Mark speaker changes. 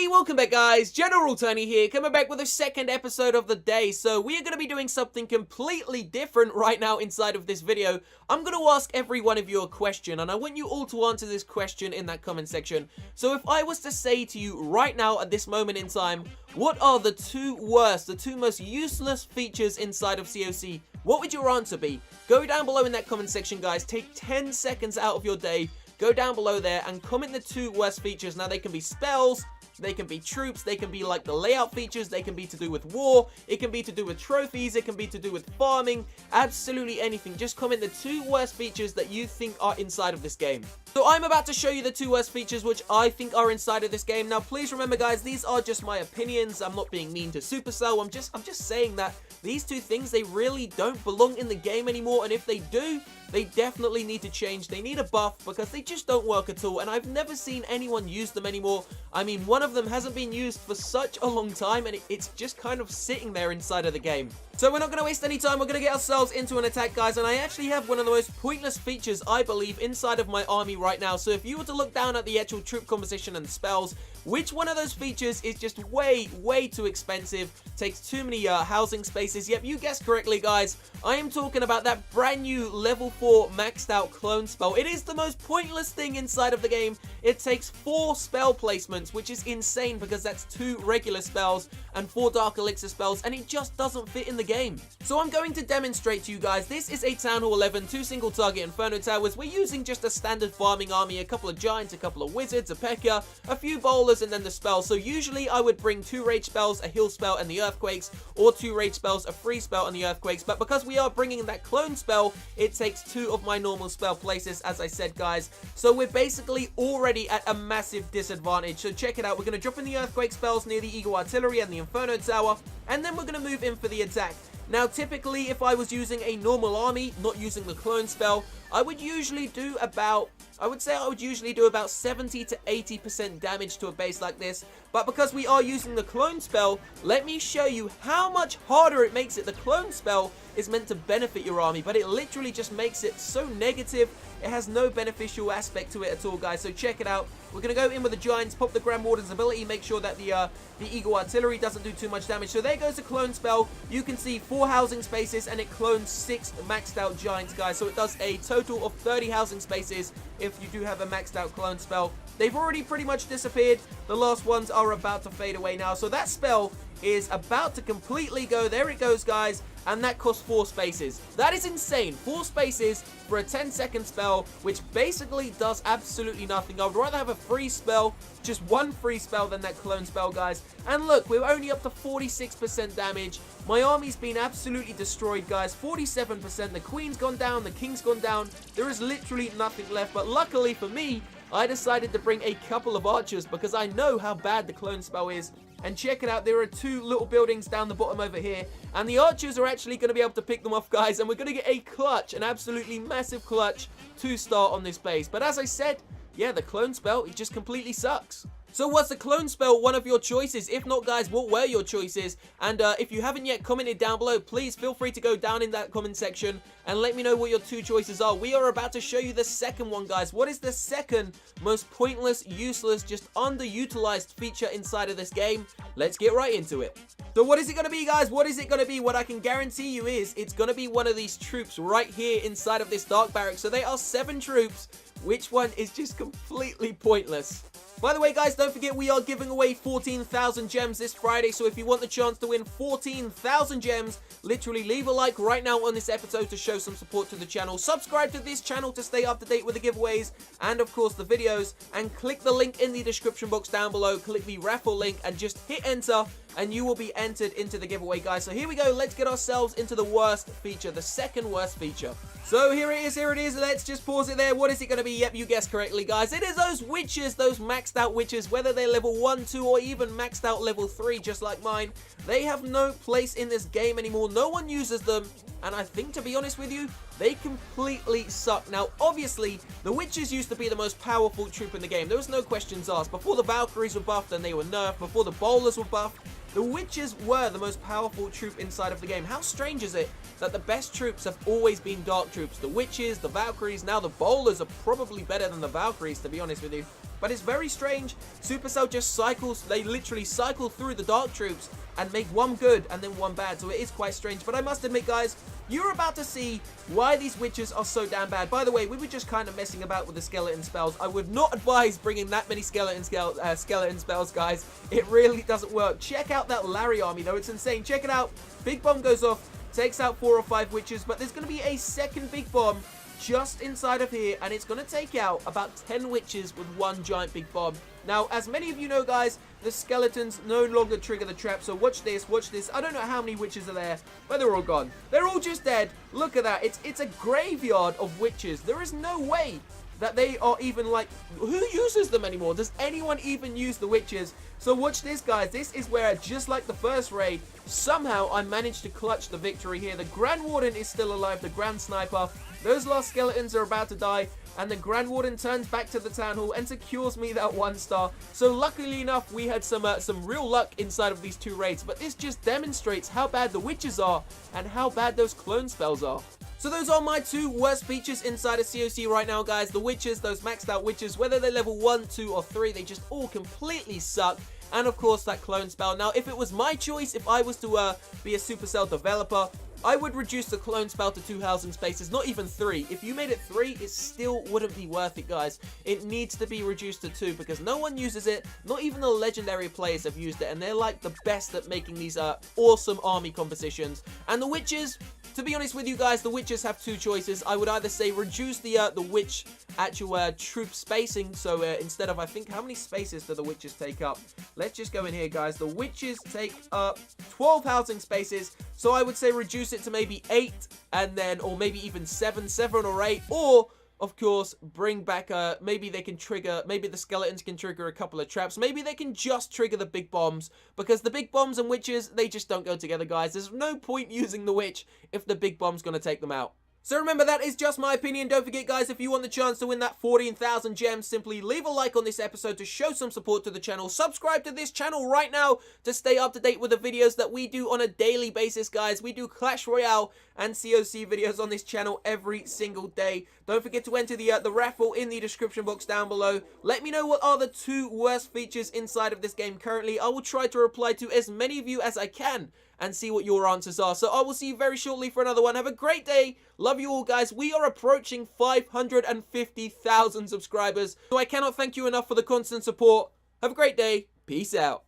Speaker 1: Hey, welcome back guys, General Tony here, coming back with a second episode of the day. So we are going to be doing something completely different right now inside of this video. I'm going to ask every one of you a question, and I want you all to answer this question in that comment section. So if I was to say to you right now at this moment in time, what are the two most useless features inside of CoC, what would your answer be? Go down below in that comment section guys, take 10 seconds out of your day, go down below there and comment the two worst features. Now they can be spells, they can be troops, they can be like the layout features, they can be to do with war, it can be to do with trophies, it can be to do with farming, absolutely anything. Just comment the two worst features that you think are inside of this game. So I'm about to show you the two worst features which I think are inside of this game. Now please remember guys, these are just my opinions. I'm not being mean to Supercell. I'm just saying that these two things, they really don't belong in the game anymore, and if they do, they definitely need to change. They need a buff because they just don't work at all, and I've never seen anyone use them anymore. I mean, one of them hasn't been used for such a long time, and it's just kind of sitting there inside of the game. So we're not going to waste any time. We're going to get ourselves into an attack, guys, and I actually have one of the most pointless features, I believe, inside of my army right now. So if you were to look down at the actual troop composition and spells, which one of those features is just way too expensive, takes too many housing spaces? Yep, you guessed correctly, guys. I am talking about that brand new level 4 maxed out clone spell. It is the most pointless thing inside of the game. It takes 4 spell placements, which is insane because that's 2 regular spells and 4 dark elixir spells, and it just doesn't fit in the game. So I'm going to demonstrate to you guys. This is a Town Hall 11, 2 single target Inferno Towers. We're using just a standard farming army, a couple of giants, a couple of wizards, a P.E.K.K.A, a few bowlers, and then the spells. So usually I would bring 2 rage spells, a heal spell, and the earthquakes, or 2 rage spells, a free spell, and the earthquakes. But because we are bringing that clone spell, it takes 2 of my normal spell places, as I said, guys. So we're basically already at a massive disadvantage. So check it out. We're going to drop in the earthquake spells near the Eagle Artillery and the Inferno Tower, and then we're going to move in for the attack. Now, typically, if I was using a normal army, not using the clone spell, I would usually do about, I would usually do about 70 to 80% damage to a base like this. But because we are using the clone spell, let me show you how much harder it makes it. The clone spell is meant to benefit your army, but it literally just makes it so negative. It has no beneficial aspect to it at all, guys. So check it out. We're going to go in with the Giants, pop the Grand Warden's ability, make sure that the Eagle Artillery doesn't do too much damage. So there goes the clone spell. You can see 4 housing spaces, and it clones 6 maxed out Giants, guys. So it does a total of 30 housing spaces if you do have a maxed out clone spell. They've already pretty much disappeared. The last ones are about to fade away now. So that spell is about to completely go. There it goes, guys. And that costs 4 spaces. That is insane. 4 spaces for a 10-second spell, which basically does absolutely nothing. I would rather have a free spell, just 1 free spell, than that clone spell, guys. And look, we're only up to 46% damage. My army's been absolutely destroyed, guys. 47%. The queen's gone down. The king's gone down. There is literally nothing left. But luckily for me, I decided to bring a couple of archers because I know how bad the clone spell is. And check it out, there are 2 little buildings down the bottom over here, and the archers are actually going to be able to pick them off, guys, and we're going to get a clutch, an absolutely massive clutch to start on this base. But as I said, yeah, the clone spell, it just completely sucks. So was the clone spell one of your choices? If not, guys, what were your choices? And if you haven't yet commented down below, please feel free to go down in that comment section and let me know what your 2 choices are. We are about to show you the second one, guys. What is the second most pointless, useless, just underutilized feature inside of this game? Let's get right into it. So what is it going to be, guys? What is it going to be? What I can guarantee you is it's going to be one of these troops right here inside of this dark barrack. So they are 7 troops. Which one is just completely pointless? By the way, guys, don't forget we are giving away 14,000 gems this Friday, so if you want the chance to win 14,000 gems, literally leave a like right now on this episode to show some support to the channel. Subscribe to this channel to stay up to date with the giveaways and, of course, the videos, and click the link in the description box down below. Click the raffle link and just hit enter, and you will be entered into the giveaway, guys. So here we go. Let's get ourselves into the worst feature, the second worst feature. So here it is. Let's just pause it there. What is it going to be? Yep, you guessed correctly, guys. It is those witches, those maxed out witches, whether they're level 1, 2, or even maxed out level 3, just like mine. They have no place in this game anymore. No one uses them. And I think, to be honest with you, they completely suck. Now, obviously, the witches used to be the most powerful troop in the game. There was no questions asked. Before the Valkyries were buffed and they were nerfed, before the bowlers were buffed, the witches were the most powerful troop inside of the game. How strange is it that the best troops have always been dark troops? The witches, the Valkyries, now the bowlers are probably better than the Valkyries, to be honest with you. But it's very strange. Supercell just cycles, they literally cycle through the Dark Troops and make one good and then one bad. So it is quite strange. But I must admit, guys, you're about to see why these witches are so damn bad. By the way, we were just kind of messing about with the skeleton spells. I would not advise bringing that many skeleton spells, guys. It really doesn't work. Check out that Larry army, though. It's insane. Check it out. Big bomb goes off, takes out 4 or 5 witches, but there's going to be a second big bomb just inside of here, and it's going to take out about 10 witches with one giant big bomb. Now, as many of you know, guys, the skeletons no longer trigger the trap, so watch this, watch this. I don't know how many witches are there, but they're all gone. They're all just dead. Look at that. It's a graveyard of witches. There is no way that they are even like, who uses them anymore? Does anyone even use the witches? So watch this, guys. This is where, just like the first raid, somehow I managed to clutch the victory here. The Grand Warden is still alive, the Grand Sniper. Those last skeletons are about to die, and the Grand Warden turns back to the Town Hall and secures me that 1 star. So luckily enough, we had some real luck inside of these 2 raids, but this just demonstrates how bad the witches are and how bad those clone spells are. So those are my 2 worst features inside of CoC right now, guys. The witches, those maxed out witches, whether they're level 1, 2, or 3, they just all completely suck. And of course, that clone spell. Now, if it was my choice, if I was to be a Supercell developer, I would reduce the clone spell to 2,000 spaces, not even 3. If you made it 3, it still wouldn't be worth it, guys. It needs to be reduced to 2 because no one uses it. Not even the legendary players have used it, and they're like the best at making these awesome army compositions. And the witches, to be honest with you guys, the witches have 2 choices. I would either say reduce the witch actual troop spacing. So instead of, I think, how many spaces do the witches take up? Let's just go in here, guys. The witches take up 12 housing spaces. So I would say reduce it to maybe 8, and then, or maybe even 7 or 8, or of course bring back maybe they can trigger, maybe the skeletons can trigger a couple of traps, maybe they can just trigger the big bombs, because the big bombs and witches, they just don't go together, guys. There's no point using the witch if the big bomb's gonna take them out. So remember, that is just my opinion. Don't forget, guys, if you want the chance to win that 14,000 gems, simply leave a like on this episode to show some support to the channel. Subscribe to this channel right now to stay up to date with the videos that we do on a daily basis, guys. We do Clash Royale and CoC videos on this channel every single day. Don't forget to enter the raffle in the description box down below. Let me know what are the 2 worst features inside of this game currently. I will try to reply to as many of you as I can and see what your answers are. So I will see you very shortly for another one. Have a great day. Love you all, guys. We are approaching 550,000 subscribers, so I cannot thank you enough for the constant support. Have a great day. Peace out.